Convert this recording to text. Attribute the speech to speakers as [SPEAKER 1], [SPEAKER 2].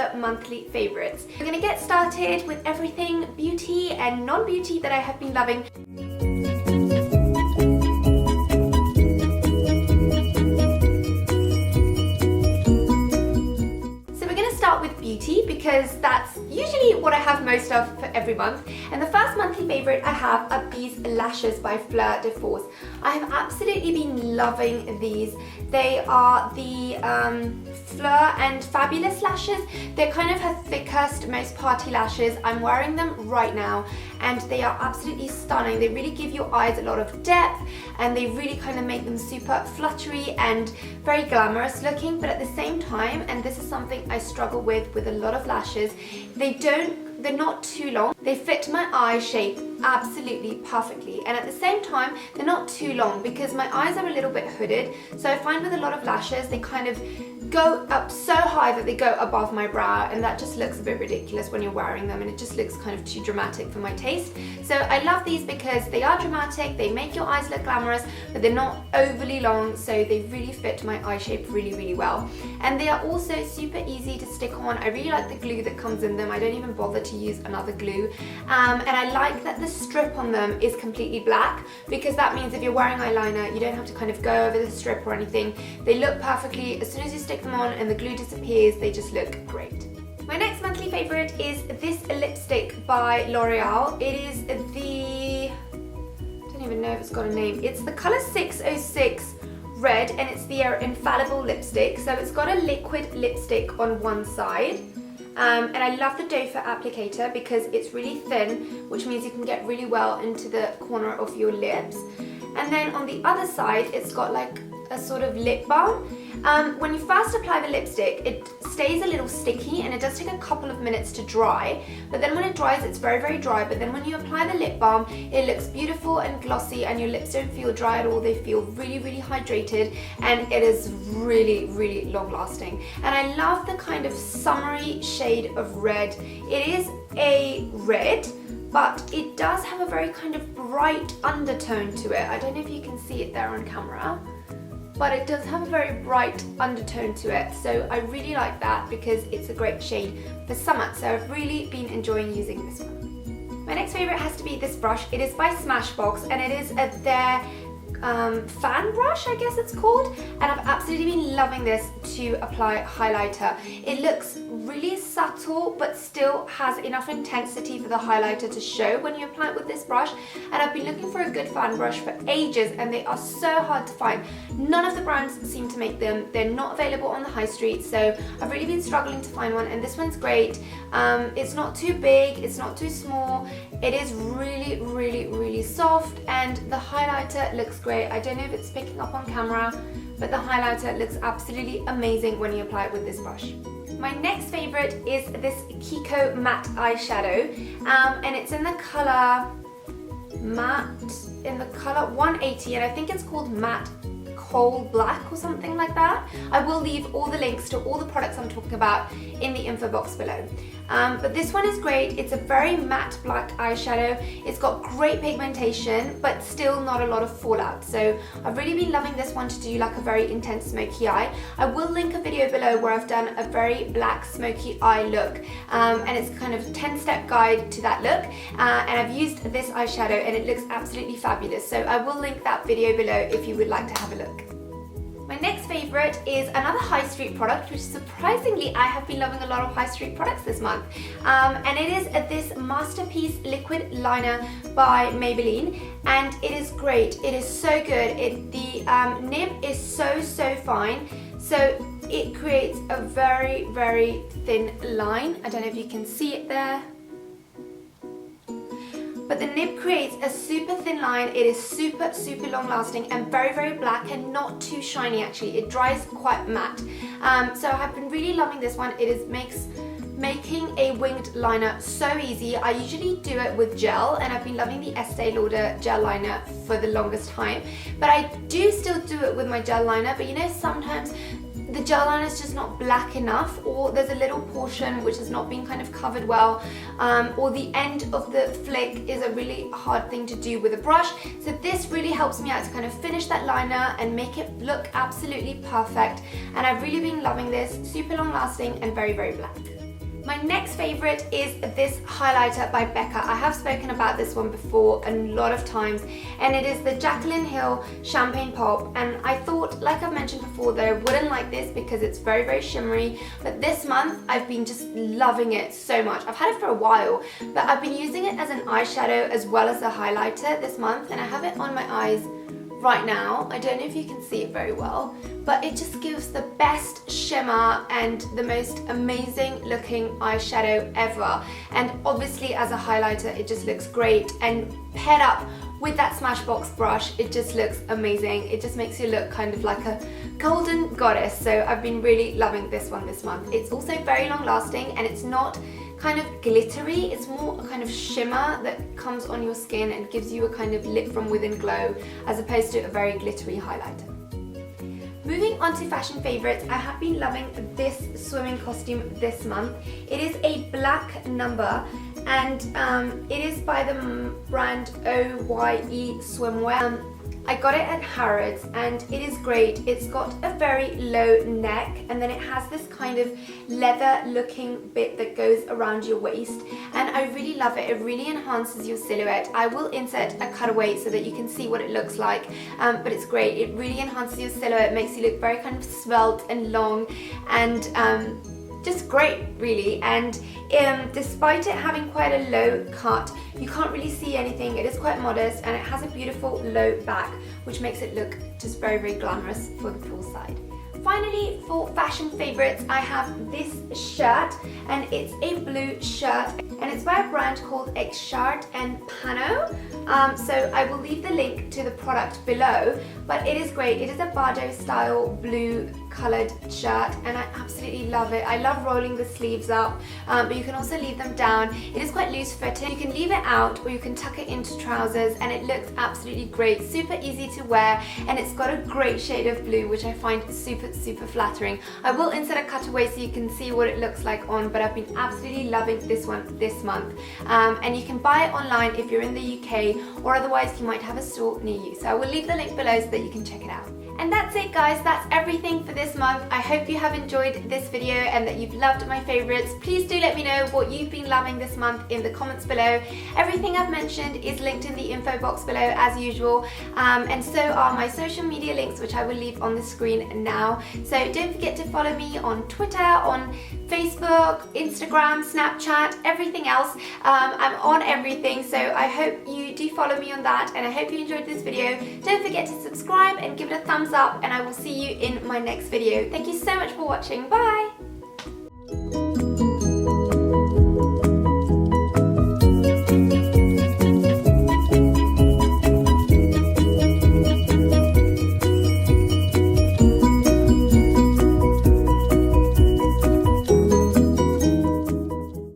[SPEAKER 1] other monthly favorites. We're gonna get started with everything beauty and non-beauty that I have been loving. With beauty, because that's usually what I have most of for every month. And the first monthly favorite I have are these lashes by Fleur de Force. I have absolutely been loving these. They are the Fleur and Fabulous lashes. They're kind of her thickest, most party lashes. I'm wearing them right now and they are absolutely stunning. They really give your eyes a lot of depth and they really kind of make them super fluttery and very glamorous looking, but at the same time, and this is something I struggle with a lot of lashes, they're not too long. They fit my eye shape absolutely perfectly, and at the same time they're not too long because my eyes are a little bit hooded, so I find with a lot of lashes they kind of go up so high that they go above my brow, and that just looks a bit ridiculous when you're wearing them, and it just looks kind of too dramatic for my taste. So I love these because they are dramatic, they make your eyes look glamorous, but they're not overly long, so they really fit my eye shape really well. And they are also super easy to stick on. I really like the glue that comes in them. I don't even bother to use another glue, and I like that the strip on them is completely black, because that means if you're wearing eyeliner you don't have to kind of go over the strip or anything. They look perfectly. As soon as you stick them on and the glue disappears, they just look great. My next monthly favorite is this lipstick by L'Oreal. It is the, I don't even know if it's got a name. It's the color 606 red, and it's the infallible lipstick. So it's got a liquid lipstick on one side. And I love the doe foot applicator because it's really thin, which means you can get really well into the corner of your lips. And then on the other side, it's got like a sort of lip balm. When you first apply the lipstick, it stays a little sticky and it does take a couple of minutes to dry, but then when it dries it's very dry, but then when you apply the lip balm it looks beautiful and glossy and your lips don't feel dry at all. They feel really hydrated, and it is really long lasting. And I love the kind of summery shade of red. It is a red, but it does have a very kind of bright undertone to it. I don't know if you can see it there on camera, but it does have a very bright undertone to it, so I really like that because it's a great shade for summer. So I've really been enjoying using this one. My next favorite has to be this brush. It is by Smashbox and it is their fan brush, I guess it's called, and I've absolutely been loving this to apply highlighter. It looks really subtle but still has enough intensity for the highlighter to show when you apply it with this brush, and I've been looking for a good fan brush for ages and they are so hard to find. None of the brands seem to make them. They're not available on the high street, so I've really been struggling to find one, and this one's great. It's not too big, it's not too small, it is really soft, and the highlighter looks great. I don't know if it's picking up on camera, but the highlighter looks absolutely amazing when you apply it with this brush. My next favorite is this Kiko matte eyeshadow, and it's in the color matte, in the color 180, and I think it's called matte coal black or something like that. I will leave all the links to all the products I'm talking about in the info box below. But this one is great. It's a very matte black eyeshadow. It's got great pigmentation, but still not a lot of fallout. So I've really been loving this one to do like a very intense smoky eye. I will link a video below where I've done a very black smoky eye look, and it's kind of a 10-step guide to that look. And I've used this eyeshadow and it looks absolutely fabulous. So I will link that video below if you would like to have a look. My next favorite is another high street product, which surprisingly I have been loving a lot of high street products this month, and it is this Masterpiece liquid liner by Maybelline, and it is great. It is so good. The nib is so fine, so it creates a very thin line. I don't know if you can see it there, but the nib creates a super thin line. It is super long lasting and very black and not too shiny actually. It dries quite matte. So I've been really loving this one. It is making a winged liner so easy. I usually do it with gel, and I've been loving the Estee Lauder gel liner for the longest time, but I do still do it with my gel liner. But you know, sometimes the gel liner is just not black enough, or there's a little portion which has not been kind of covered well, or the end of the flick is a really hard thing to do with a brush. So this really helps me out to kind of finish that liner and make it look absolutely perfect, and I've really been loving this. Super long lasting and very black. My next favourite is this highlighter by Becca. I have spoken about this one before a lot of times, and it is the Jaclyn Hill Champagne Pop, and I thought, like I've mentioned before, that I wouldn't like this because it's very, very shimmery, but this month I've been just loving it so much. I've had it for a while, but I've been using it as an eyeshadow as well as a highlighter this month, and I have it on my eyes right now. I don't know if you can see it very well, but it just gives the best shimmer and the most amazing looking eyeshadow ever. And obviously as a highlighter it just looks great, and paired up with that Smashbox brush it just looks amazing. It just makes you look kind of like a golden goddess. So I've been really loving this one this month. It's also very long lasting, and it's not kind of glittery, it's more a kind of shimmer that comes on your skin and gives you a kind of lit from within glow, as opposed to a very glittery highlighter. Moving on to fashion favourites, I have been loving this swimming costume this month. It is a black number, and it is by the brand OYE Swimwear. I got it at Harrods, and it is great. It's got a very low neck, and then it has this kind of leather looking bit that goes around your waist, and I really love it. It really enhances your silhouette. I will insert a cutaway so that you can see what it looks like, but it's great. It really enhances your silhouette, makes you look very kind of svelte and long, and just great really. And despite it having quite a low cut, you can't really see anything. It is quite modest, and it has a beautiful low back, which makes it look just very, very glamorous for the poolside. Finally, for fashion favourites, I have this shirt, and it's a blue shirt, and it's by a brand called etxart&panno. So I will leave the link to the product below, but it is great. It is a Bardo style blue coloured shirt, and I absolutely love it. I love rolling the sleeves up, but you can also leave them down. It is quite loose fitting. You can leave it out, or you can tuck it into trousers, and it looks absolutely great. Super easy to wear, and it's got a great shade of blue, which I find super flattering. I will insert a cutaway so you can see what it looks like on, but I've been absolutely loving this one this month. And you can buy it online if you're in the UK, or otherwise you might have a store near you. So I will leave the link below so that you can check it out. And that's it guys, that's everything for this month. I hope you have enjoyed this video and that you've loved my favourites. Please do let me know what you've been loving this month in the comments below. Everything I've mentioned is linked in the info box below as usual, and so are my social media links, which I will leave on the screen now. So don't forget to follow me on Twitter, on Facebook, Instagram, Snapchat, everything else. I'm on everything, so I hope you do follow me on that, and I hope you enjoyed this video. Don't forget to subscribe and give it a thumbs up, and I will see you in my next video. Thank you so much for watching. Bye!